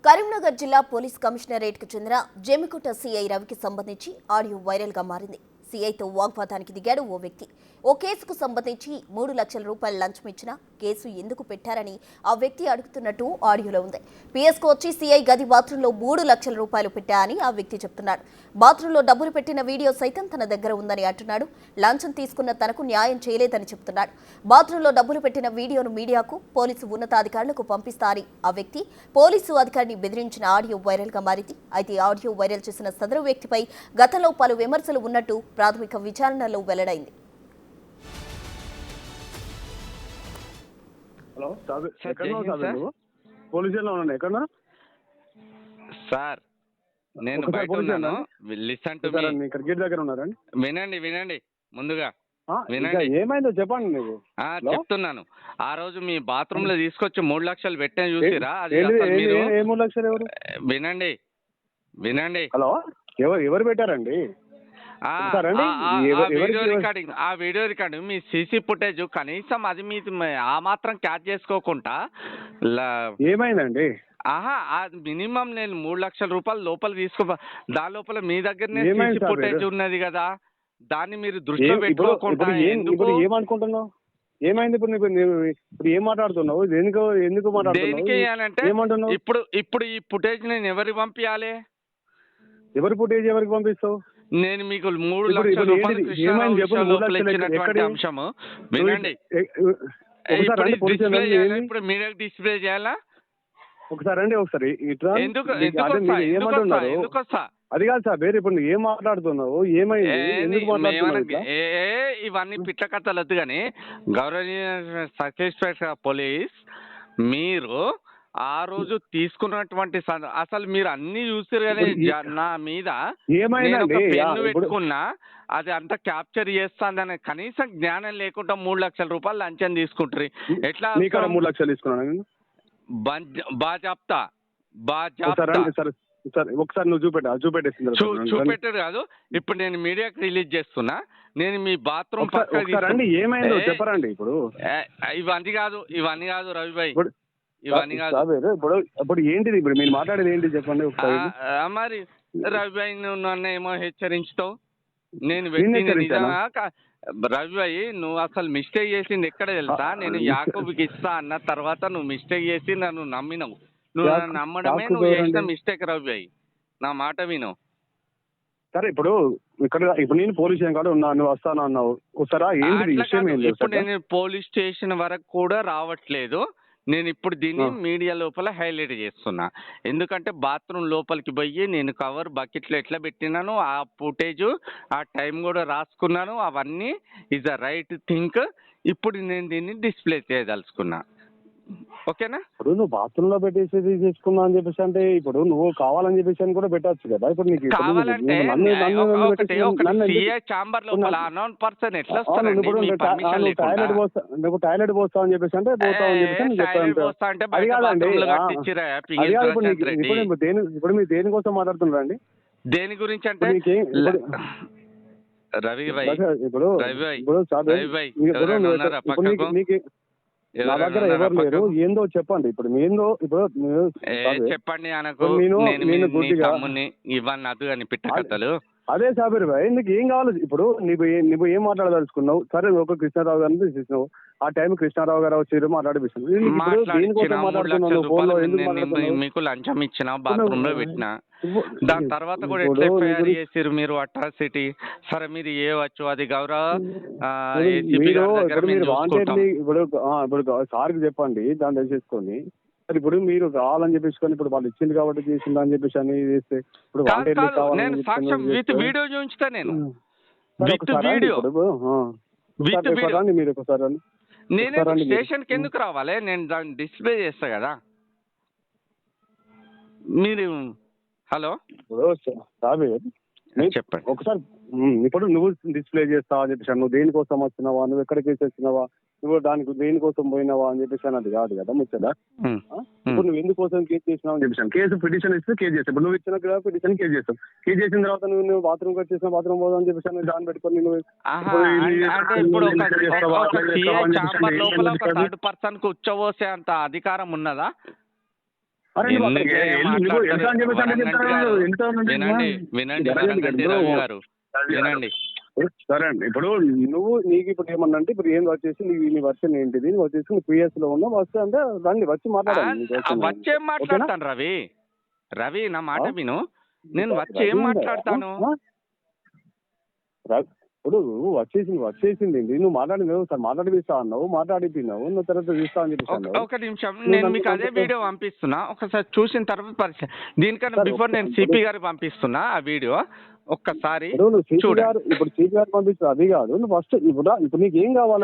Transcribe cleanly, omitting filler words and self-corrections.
కరీంనగర్ జిల్లా పోలీస్ కమిషనరేట్కు చెందిన జెమికుట సీఐ రవికి సంబంధించి ఆడియో వైరల్గా మారింది. సీఐతో వాగ్వాదానికి దిగాడు ఓ వ్యక్తి. ఓ కేసుకు సంబంధించి 3 లక్షల రూపాయలు లంచం ఇచ్చినా కేసు ఎందుకు పెట్టారని ఆ వ్యక్తి అడుగుతున్నట్టు ఆడియోలో ఉంది. పిఎస్కు వచ్చి సీఐ గది బాత్రూంలో 3 లక్షల రూపాయలు పెట్టా అని ఆ వ్యక్తి చెప్తున్నాడు. బాత్రూంలో డబ్బులు పెట్టిన వీడియో సైతం తన దగ్గర ఉందని అంటున్నాడు. లంచం తీసుకున్న తనకు న్యాయం చేయలేదని చెప్తున్నాడు. బాత్రూంలో డబ్బులు పెట్టిన వీడియోను మీడియాకు, పోలీసు ఉన్నతాధికారులకు పంపిస్తారని ఆ వ్యక్తి పోలీసు అధికారిని బెదిరించిన ఆడియో వైరల్గా మారింది. అయితే ఆడియో వైరల్ చేసిన సదరు వ్యక్తిపై గతంలో పలు విమర్శలు ఉన్నట్టు ప్రాథమిక విచారణలో వెల్లడైంది. హలో పోలీసులో ఉన్నాను. ఎక్కడ సార్? నేను బయట ఉన్నాను. Listen to me. గేట్ దగ్గర ఉన్నారండి. వినండి ముందుగా వినండి. ఏమైందో చెప్పండి. నువ్వు చెప్తున్నాను. ఆ రోజు మీ బాత్రూమ్ లో తీసుకొచ్చి 3 లక్షలు పెట్టే చూసిరా? అది 3 లక్షలు ఎవరు? వినండి. హలో, ఎవరు పెట్టారండి? ఆ వీడియో రికార్డింగ్ మీ సీసీ ఫుటేజ్ కనీసం అది మీ ఆ మాత్రం క్యాచ్ చేసుకోకుండా ఏమైందండి? మినిమం నేను 3 లక్షల రూపాయలు లోపల దాని లోపల మీ దగ్గరనే సీసీ ఫుటేజ్ ఉన్నది కదా, దాన్ని మీరు దృష్టిలో పెట్టుకోకుండా ఏమనుకుంటున్నావు? ఏమైంది ఇప్పుడు ఏం మాట్లాడుతున్నావు? ఎందుకు మాట్లాడుతున్నావు? ఇప్పుడు ఈ ఫుటేజ్ నేను ఎవరికి పంపించాలి? ఎవరి ఫుటేజ్ ఎవరికి పంపిస్తావు? నేను మీకు 3 లక్షల రూపాయలు ఇచ్చినటువంటి అంశము వినండి. ఇప్పుడు మీడియాకి డిస్ప్లే చేయాలా? ఒకసారి అండి, ఒకసారి ఎందుకు అది కాదు సార్. వేరే ఇప్పుడు ఏం మాట్లాడుతున్నావు? ఏమైంది? ఇవన్నీ పిట్ల కథలు వద్దు కానీ గౌరవనీయ సబ్ ఇన్స్పెక్టర్ పోలీస్, మీరు ఆ రోజు తీసుకున్నటువంటి అసలు మీరు అన్ని చూసారు కానీ నా మీద పెన్ను పెట్టుకున్నా అది అంతా క్యాప్చర్ చేస్తాందని కనీసం జ్ఞానం లేకుండా 3 లక్షల రూపాయలు లంచం తీసుకుంటారు. ఎట్లా 3 లక్షలు తీసుకున్నాను? ఒకసారి నువ్వు చూపెట్టారు కాదు. ఇప్పుడు నేను మీడియాకి రిలీజ్ చేస్తున్నా. నేను మీ బాత్రూమ్ పక్కన ఏమైందో చెప్పరండి. ఇవన్నీ కాదు రవిభాయ్, ఇవన్నీ కాదు. ఇప్పుడు ఏంటిది? ఇప్పుడు మీరు మాట్లాడేది ఏంటి చెప్పండి. మరి రవిభాయ్ నువ్వు నన్ను ఏమో హెచ్చరించుతావు. నేను పెట్టిన రవిభాయ్ నువ్వు అసలు మిస్టేక్ చేసింది ఎక్కడ తెలుసా? నేను యాకూబ్కి ఇస్తా అన్న తర్వాత నువ్వు మిస్టేక్ చేసి నన్ను నమ్మినవు. నువ్వు నన్ను నమ్మడమే నువ్వు చేసిన మిస్టేక్ రవిభాయ్. నా మాట విను. సరే, ఇప్పుడు నేను పోలీస్ స్టేషన్ కాదు ఉన్నా, నువ్వు వస్తాను అన్నావు. ఇప్పుడు నేను పోలీస్ స్టేషన్ వరకు కూడా రావట్లేదు. నేను ఇప్పుడు దీన్ని మీడియా లోపల హైలైట్ చేస్తున్నా. ఎందుకంటే బాత్రూమ్ లోపలికి పోయి నేను కవర్ బకెట్లో ఎట్లా పెట్టినాను, ఆ ఫుటేజ్ ఆ టైం కూడా రాసుకున్నాను. అవన్నీ ఈజ్ అ రైట్ థింక్. ఇప్పుడు నేను దీన్ని డిస్ప్లే చేయదలుచుకున్నా. ఓకేనా? ఇప్పుడు నువ్వు బాత్రూమ్ లో పెట్టేసి చేసుకున్నా అని చెప్పేసి అంటే ఇప్పుడు నువ్వు కావాలని చెప్పేసి అని కూడా పెట్టచ్చు కదా. ఇప్పుడు నీకు కావాలంటే చాంబర్ లోపల అన్నోన్ పర్సన్ ఎట్లా నువ్వు టాయిలెట్ పోస్తావు అని చెప్పేసి అంటే పోతావు అని చెప్పేసి ఇప్పుడు మీరు దేనికోసం మాట్లాడుతున్నారండి? దేని గురించి అంటే రవి భాయ్, ఇప్పుడు నా దగ్గర ఎవరు లేరు. ఏందో చెప్పండి. చెప్పండి అనకు. ఇవన్నీ అదు అని పిట్ట కథలు. అదే సాబీర్ భాయ్, నీకు ఏం కావాలి? ఇప్పుడు నువ్వు ఏం మాట్లాడదలుచుకున్నావు? సరే, ఒక కృష్ణారావు గారిని తీసేసినావు. ఆ టైం కృష్ణారావు గారు వచ్చి మాట్లాడిపిస్తున్నావు. మీకు లంచం ఇచ్చిన బాత్రూమ్ లో పెట్టినా, దాని తర్వాత కూడా ఎట్లా ఎఫ్ఐఆర్ చేసిరు మీరు అట్రాసిటీ? సరే, మీరు ఏవచ్చు అది గౌరవ ఇప్పుడు సార్కి చెప్పండి, దాన్ని తెలిసేసుకొని. ఇప్పుడు మీరు కావాలని చెప్పేసుకొని ఇప్పుడు వాళ్ళు ఇచ్చింది కాబట్టి చేసింది అని చెప్పేసి అని చేస్తే ఇప్పుడు వీడియో చూపించుతా. నేను మీరు ఒకసారి నేను స్టేషన్ కి ఎందుకు రావాలి? నేను దాన్ని డిస్ప్లే చేస్తా కదా. మీరు హలో చెప్పండి ఒకసారి. ఇప్పుడు నువ్వు డిస్ప్లే చేస్తావా అని చెప్పేసి నువ్వు దేనికోసం వచ్చినావా, నువ్వు ఎక్కడికి వచ్చినావా, నువ్వు దానికి దేనికోసం పోయినావా అని చెప్పేసి అది కాదు కదా ముచ్చట. ఇప్పుడు నువ్వు ఎందుకోసం కేసు చేసినావు అని చెప్పేసి కేసు పిటిషన్ ఇస్తే కేసు చేస్తావు. ఇప్పుడు నువ్వు ఇచ్చిన పిటిషన్ కేసు చేస్తావు. కేసు చేసిన తర్వాత నువ్వు బాత్రూమ్ వచ్చేసిన బాత్రూమ్ పోదాం అని చెప్పేసి దాన్ని పెట్టుకొని నువ్వు థర్డ్ పర్సన్ కు ఉచ్చబోసే అంత అధికారం ఉన్నదా? అరే నువ్వు ఎందుకు అక్కడికి వెళ్ళి నువ్వు మాట్లాడతారు? ఎంత అని చెప్పేసి అంటే వరంగల్ చెప్తాను, గారు, ఎంత ఉంది? వినండి వినండి వరంగల్ రవి గారు వినండి. సరే అండి, ఇప్పుడు నువ్వు నీకు ఇప్పుడు ఏమన్నా అంటే ఇప్పుడు ఏం వచ్చేసి నీ వర్షన్ ఏంటిది, నువ్వు వచ్చేసి నువ్వు పిఎస్ లో ఉన్నావు, వస్తే అంటే రండి వచ్చి మాట్లాడండి. నీకు ఓకేనా? వచ్చేం మాట్లాడతాను రవి, రవి నా మాట విను, నేను వచ్చి ఏం మాట్లాడతాను? ఇప్పుడు వచ్చేసింది నువ్వు మాట్లాడినావు సార్, మాట్లాడిపిస్తా అన్నావు, మాట్లాడిపోయినావు, నువ్వు తర్వాత చూస్తా అని చెప్పేసి అన్నావు. ఒక నిమిషం, నేను మీకు అదే వీడియో పంపిస్తున్నా, ఒకసారి చూసిన తర్వాత పరిచయం. దీనికన్నా బిఫోర్ నేను సిపి గారికి పంపిస్తున్నా ఆ వీడియో, ఒక్కసారి ఇప్పుడు నువ్వు సిపి చూడండి. గారు ఇప్పుడు సిపి గారు పంపిస్తా అది కాదు, నువ్వు ఫస్ట్ ఇప్పుడు నీకు ఏం కావాలి?